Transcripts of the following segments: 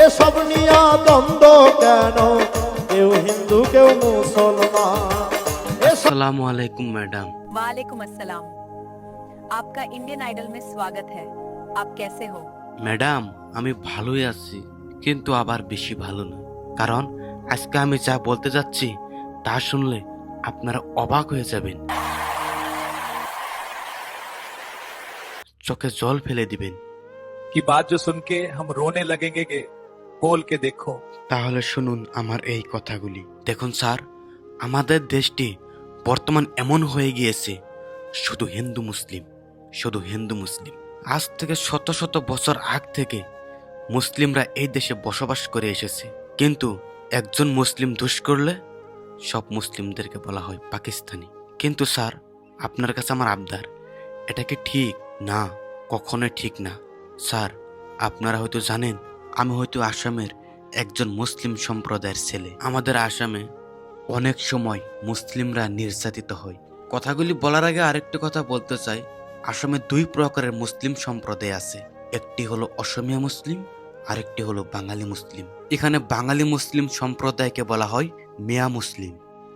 এসব নিয়া দ্বন্দ্ব কেন, কেউ হিন্দু কেউ মুসলমান। अस्सलाम वालेकुम मैडम। वालेकुम अस्सलाम। आपका इंडियन आइडल में स्वागत है। आप कैसे हो? ম্যাডাম আমি ভালোই আছি, কিন্তু আবার বেশি ভালো না। কারণ আজকে আমি যা বলতে যাচ্ছি তা শুনলে আপনারা অবাক হয়ে যাবেন, চোখে জল ফেলে দিবেন। की बात जो सुन के हम रोने लगेंगे कि बोल के देखो। তাহলে শুনুন আমার এই কথাগুলি। দেখুন স্যার, আমাদের দেশটি বর্তমান এমন হয়ে গিয়েছে শুধু হিন্দু মুসলিম, শুধু হিন্দু মুসলিম। আজ থেকে শত শত বছর আগ থেকে মুসলিমরা এই দেশে বসবাস করে এসেছে, কিন্তু একজন মুসলিম দোষ করলে সব মুসলিমদেরকে বলা হয় পাকিস্তানি। কিন্তু স্যার, আপনার কাছে আমার আবদার, এটা কি ঠিক? না, কখনোই ঠিক না। স্যার, আপনারা হয়তো জানেন আমি হয়তো আসামের একজন মুসলিম সম্প্রদায়ের ছেলে। আমাদের আসামে অনেক সময় মুসলিমরা নির্যাতিত হয়। কথাগুলি বলার আগে আরেকটি কথা বলতে চাই, আসামে দুই প্রকারের মুসলিম সম্প্রদায় আছে, একটি হলো অসমীয়া মুসলিম, আরেকটি হলো বাঙালি মুসলিম। এখানে বাঙালি মুসলিম সম্প্রদায়কে বলা হয় মিয়া মুসলিম।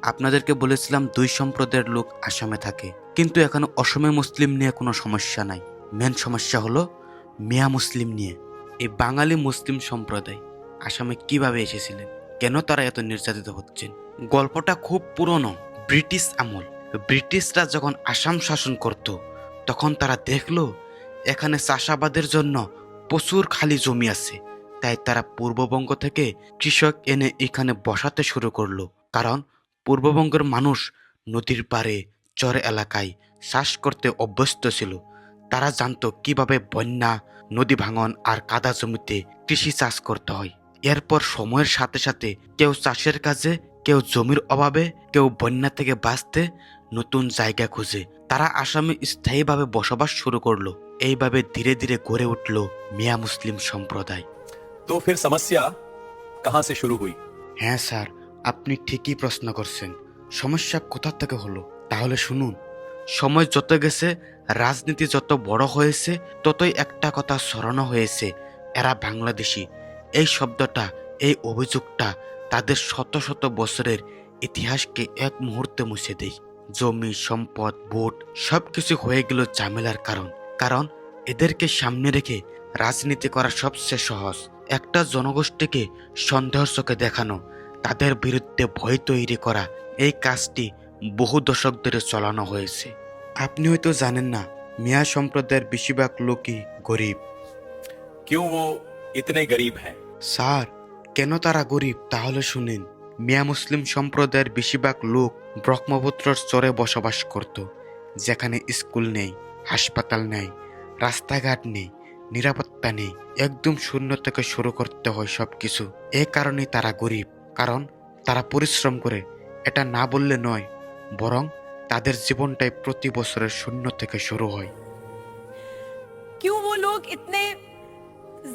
আপনাদেরকে বলেছিলাম দুই সম্প্রদায়ের লোক আসামে থাকে, কিন্তু এখানে অসমীয়া মুসলিম নিয়ে কোনো সমস্যা নাই। মেন সমস্যা হলো মিয়া মুসলিম নিয়ে। এই বাঙালি মুসলিম সম্প্রদায় আসামে কিভাবে এসেছিলেন, কেন তারা এত নির্যাতিত হচ্ছেন? গল্পটা খুব পুরনো, ব্রিটিশ আমল। ব্রিটিশরা যখন আসাম শাসন করত তখন তারা দেখলো এখানে চাষাবাদের জন্য প্রচুর খালি জমি আছে, তাই তারা পূর্ববঙ্গ থেকে কৃষক এনে এখানে বসাতে শুরু করলো। কারণ পূর্ববঙ্গের মানুষ নদীর পাড়ে চর এলাকায় চাষ করতে অভ্যস্ত ছিল। তারা জানতো কিভাবে বন্যা, নদী ভাঙন আর কাদা জমিতে কৃষি চাষ করতে হয়। এরপর সময়ের সাথে সাথে কেউ চাষের কাজে, কেউ জমির অভাবে, কেউ বন্যা থেকে বাঁচতে নতুন জায়গা খুঁজে তারা আসামে স্থায়ীভাবে বসবাস শুরু করলো। এইভাবে ধীরে ধীরে গড়ে উঠল মিয়া মুসলিম সম্প্রদায়। तो फिर समस्या कहां से शुरू हुई? হ্যাঁ স্যার, আপনি ঠিকই প্রশ্ন করছেন। সমস্যা কোথা থেকে হলো তাহলে শুনুন। সময় যত গেছে, রাজনীতি যত বড় হয়েছে, ততই একটা কথা স্মরণ হয়েছে, এরা বাংলাদেশি। এই শব্দটা, এই অভিযোগটা তাদের শত শত বছরের ইতিহাসকে এক মুহূর্তে মুছে দেয়। জমি, সম্পদ, ভোট সবকিছু হয়ে গেল ঝামেলার কারণ। কারণ এদেরকে সামনে রেখে রাজনীতি করা সবচেয়ে সহজ। একটা জনগোষ্ঠীকে সন্দেহের চোখে দেখানো, তাদের বিরুদ্ধে ভয় তৈরি করা, এই কাজটি বহু দশক ধরে চালানো হয়েছে। আপনি হয়তো জানেন না, মিয়া সম্প্রদায়ের বেশিরভাগ লোকই গরিব। क्यों वो इतने गरीब हैं? স্যার, কেন তারা গরিব তাহলে শুনেন। মিয়া মুসলিম সম্প্রদায়ের বেশিরভাগ লোক ব্রহ্মপুত্রর চরে বসবাস করত, যেখানে স্কুল নেই, হাসপাতাল নেই, রাস্তাঘাট নেই, নিরাপত্তা নেই, একদম শূন্য থেকে শুরু করতে হয় সবকিছু। এ কারণেই তারা গরিব, কারণ তারা পরিশ্রম করে। এটা না বললে নয়, বরং তাদের জীবনটাই প্রতি বছরের শূন্য থেকে শুরু হয়। क्यों वो लोग इतने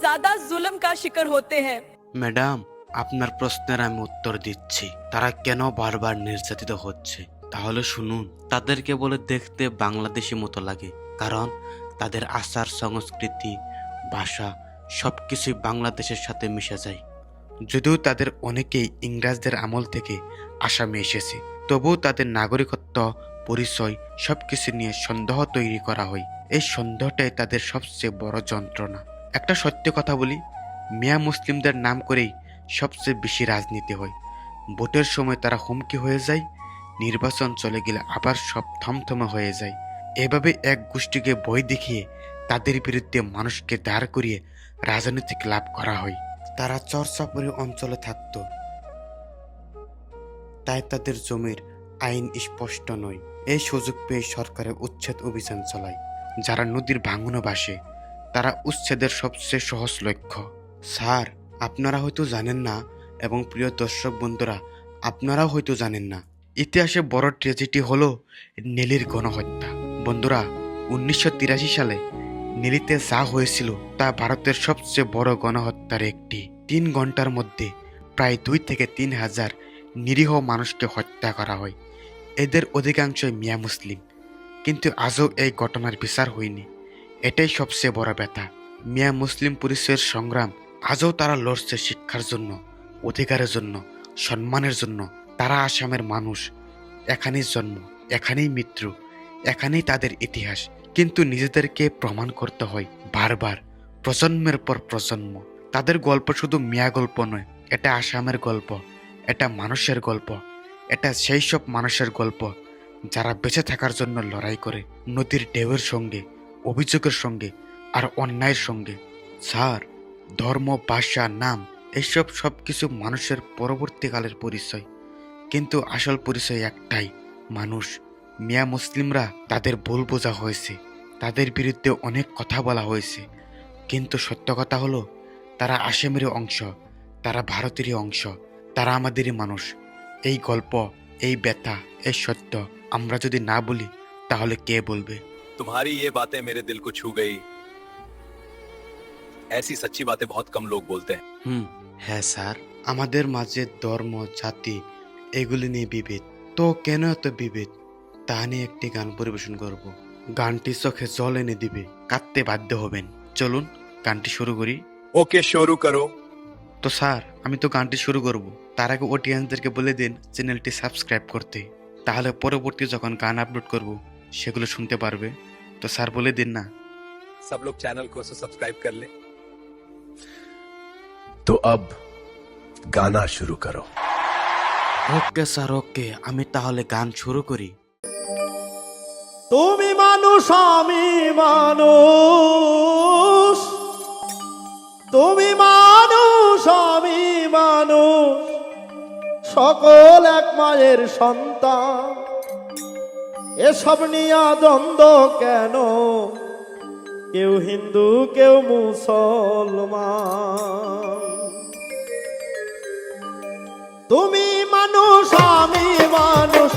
ज्यादा जुल्म का शिकार होते हैं? ম্যাডাম, আপনার প্রশ্নের আমি উত্তর দিচ্ছি, তারা কেন বারবার নির্যাতিত হচ্ছে তাহলে শুনুন। তাদেরকে বলে দেখতে বাংলাদেশি মতো লাগে, কারণ তাদের আচার, সংস্কৃতি, ভাষা সবকিছুই বাংলাদেশের সাথে মিশে যায়। যদিও তাদের অনেকেই ইংরেজদের আমল থেকে আসামে এসেছে, তবুও তাদের নাগরিকত্ব, পরিচয় সবকিছু নিয়ে সন্দেহ তৈরি করা হয়। এই সন্দেহটাই তাদের সবচেয়ে বড় যন্ত্রণা। একটা সত্য কথা বলি, মিয়া মুসলিমদের নাম করেই সবচেয়ে বেশি রাজনীতি হয়। ভোটের সময় তারা হুমকি হয়ে যায়, নির্বাচন চলে গেলে আবার সব থমথমে হয়ে যায়। এভাবে এক গোষ্ঠীকে ভয় দেখিয়ে তাদের বিরুদ্ধে মানুষকে দাঁড় করিয়ে রাজনৈতিক লাভ করা হয়। তারা চরচাপড়ি অঞ্চলে থাকতো, তাই তাদের জমির আইন স্পষ্ট নয়। এই সুযোগ পেয়ে সরকারের উচ্ছেদ অভিযান চালায়। যারা নদীর ভাঙনে ভাসে তারা উচ্ছেদের সবচেয়ে সহজ লক্ষ্য। স্যার, আপনারা হয়তো জানেন না, এবং প্রিয় দর্শক বন্ধুরা আপনারাও হয়তো জানেন না, ইতিহাসে বড় ট্র্যাজেডি হলো নেলির গণহত্যা। বন্ধুরা, 1983 সালে নেলিতে যা হয়েছিল তা ভারতের সবচেয়ে বড় গণহত্যার একটি। 3 ঘন্টার মধ্যে প্রায় 2 থেকে 3 হাজার নিরীহ মানুষকে হত্যা করা হয়। এদের অধিকাংশই মিয়া মুসলিম, কিন্তু আজও এই ঘটনার বিচার হয়নি। এটাই সবচেয়ে বড় ব্যথা। মিয়া মুসলিম পরিচয়ের সংগ্রাম আজও তারা লড়ছে শিক্ষার জন্য, অধিকারের জন্য, সম্মানের জন্য। তারা আসামের মানুষ, এখানেই জন্ম, এখানেই মৃত্যু, এখানেই তাদের ইতিহাস। কিন্তু নিজেদেরকে প্রমাণ করতে হয় বারবার, প্রজন্মের পর প্রজন্ম। তাদের গল্প শুধু মিয়া গল্প নয়, এটা আসামের গল্প, এটা মানুষের গল্প, এটা সেই সব মানুষের গল্প যারা বেঁচে থাকার জন্য লড়াই করে, নদীর ঢেউয়ের সঙ্গে, অভিযোগের সঙ্গে আর অন্যায়ের সঙ্গে। স্যার, ধর্ম, ভাষা, নাম এইসব সব কিছু মানুষের পরবর্তীকালের পরিচয়, কিন্তু আসল পরিচয় একটাই, মানুষ। মিয়া মুসলিমরা তাদের ভুল বোঝা হয়েছে, তাদের বিরুদ্ধে অনেক কথা বলা হয়েছে, কিন্তু সত্য কথা হলো তারা আসামেরই অংশ, তারা ভারতেরই অংশ, তারা আমাদেরই মানুষ। এই গল্প, এই ব্যথা, এই সত্য আমরা যদি না বলি তাহলে কে বলবে? तुम्हारी ये बातें मेरे दिल को छू गई। ऐसी सच्ची बातें बहुत कम लोग बोलते हैं। হ্যাঁ স্যার, আমাদের মাঝে ধর্ম, জাতি এগুলি নিয়ে বিভেদ, তো কেন এত বিভেদ তা নিয়ে একটি গান পরিবেশন করব। গানটি চোখে জল এনে দিবে, কাঁদতে বাধ্য হবেন। চলুন গানটি শুরু করি। ओके, शुरू करो। তো স্যার, আমি তো গানটি শুরু করব, তার আগে অডিয়েন্সদেরকে বলে দিন চ্যানেলটি সাবস্ক্রাইব করতে, তাহলে পরবর্তী যখন গান আপলোড করব সেগুলো শুনতে পারবে। তো স্যার বলে দিন না। सब लोग चैनल को सब्सक्राइब कर ले। तो अब गाना शुरू करो। ওকে স্যার, ওকে, আমি তাহলে গান শুরু করি। তুমি মানুষ আমি মানুষ, তুমি মানুষ আমি মানুষ, সকল এক মায়ের সন্তান। এসব নিয়া দ্বন্দ্ব কেন? কেউ হিন্দু কেউ মুসলমান। তুমি মানুষ আমি মানুষ,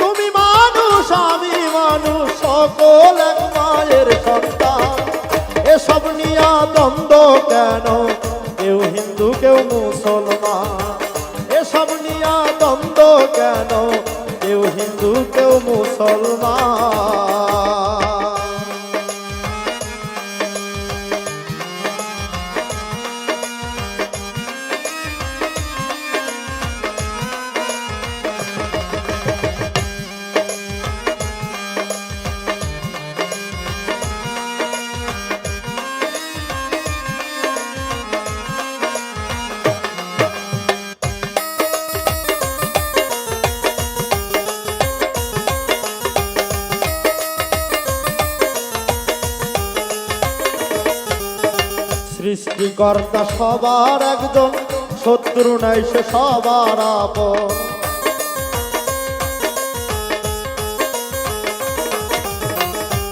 তুমি মানুষ আমি মানুষ, সকল এক মায়ের সন্তান। এসব নিয়া দ্বন্দ্ব কেন? কেউ হিন্দু কেউ মুসলমান। এসব নিয়া দ্বন্দ্ব কেন? কেউ হিন্দু কেউ মুসলমান। সৃষ্টিকর্তা সবার একজন, শত্রু নাই সে সবার আপন।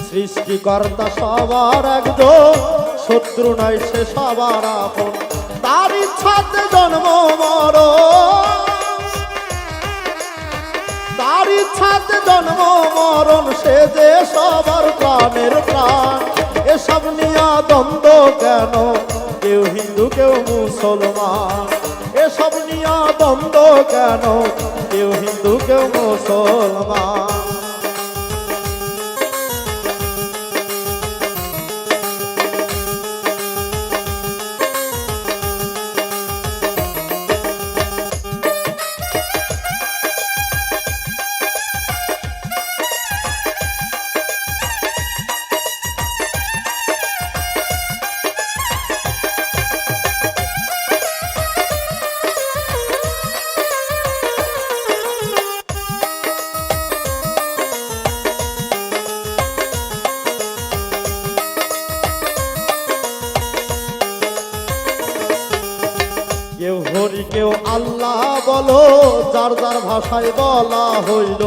সৃষ্টিকর্তা সবার একজন, শত্রু নাই সে সবার আপন। তার ইচ্ছাতে জন্ম মরণ, তার ইচ্ছাতে জন্ম মরণ, সে যে সবার প্রাণের প্রাণ। এসব নিয়া দ্বন্দ্ব কেন? কেউ হিন্দু কেউ মুসলমান। এসব নিয়া দ্বন্দ্ব কেন? কেউ হিন্দু কেউ মুসলমান। কেউ হরি কেউ আল্লাহ বলো, যার যার ভাষায় বলা হইল।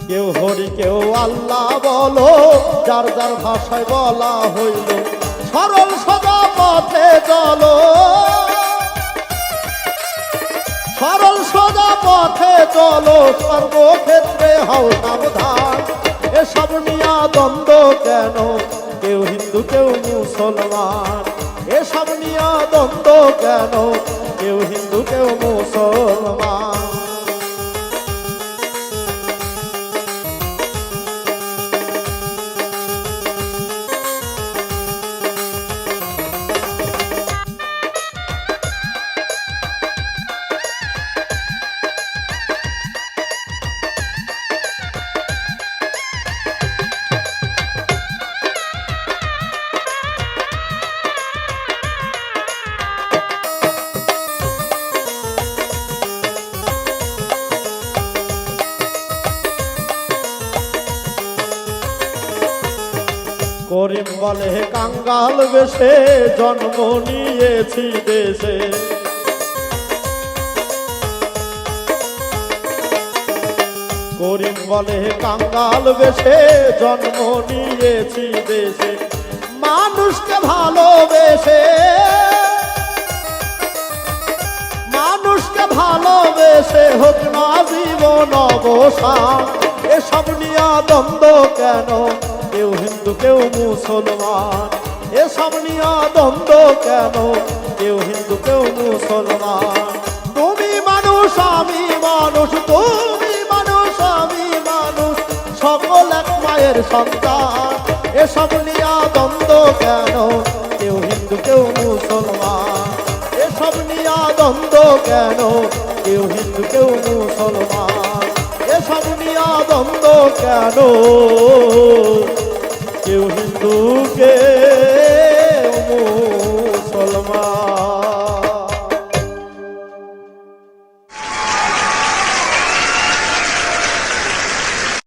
কেউ হরি কেউ আল্লাহ বলো, যার যার ভাষায় বলা হইল। সরল সোজা পথে চলো, সরল সোজা পথে চলো, সর্বক্ষেত্রে হও সাবধান। এসব নিয়া দ্বন্দ্ব কেন? কেউ হিন্দু কেউ মুসলমান। এসব নিয়া দ্বন্দ্ব কেন? কেউ হিন্দু কেউ মুসলমান। করিম বলে কাঙ্গাল বেশে জন্ম নিয়েছি দেশে। করিম বলে কাঙ্গাল বেশে জন্ম নিয়েছি দেশে। মানুষকে ভালোবেসে, মানুষকে ভালোবেসে হোক না জীবন অবসান। এসব নিয়ে দ্বন্দ্ব কেন, কেউ হিন্দু কেউ মুসলমান। এসব নিয়ে দ্বন্দ্ব কেন, কেউ হিন্দু কেউ মুসলমান। তুমি মানুষ আমি মানুষ, তুমি মানুষ আমি মানুষ, সকল এক মায়ের সন্তান। এসব নিয়ে দ্বন্দ্ব কেন, কেউ হিন্দু কেউ মুসলমান। এসব নিয়ে দ্বন্দ্ব কেন, কেউ হিন্দু কেউ মুসলমান। এসব নিয়ে দ্বন্দ্ব কেন, কেউ হিন্দু কে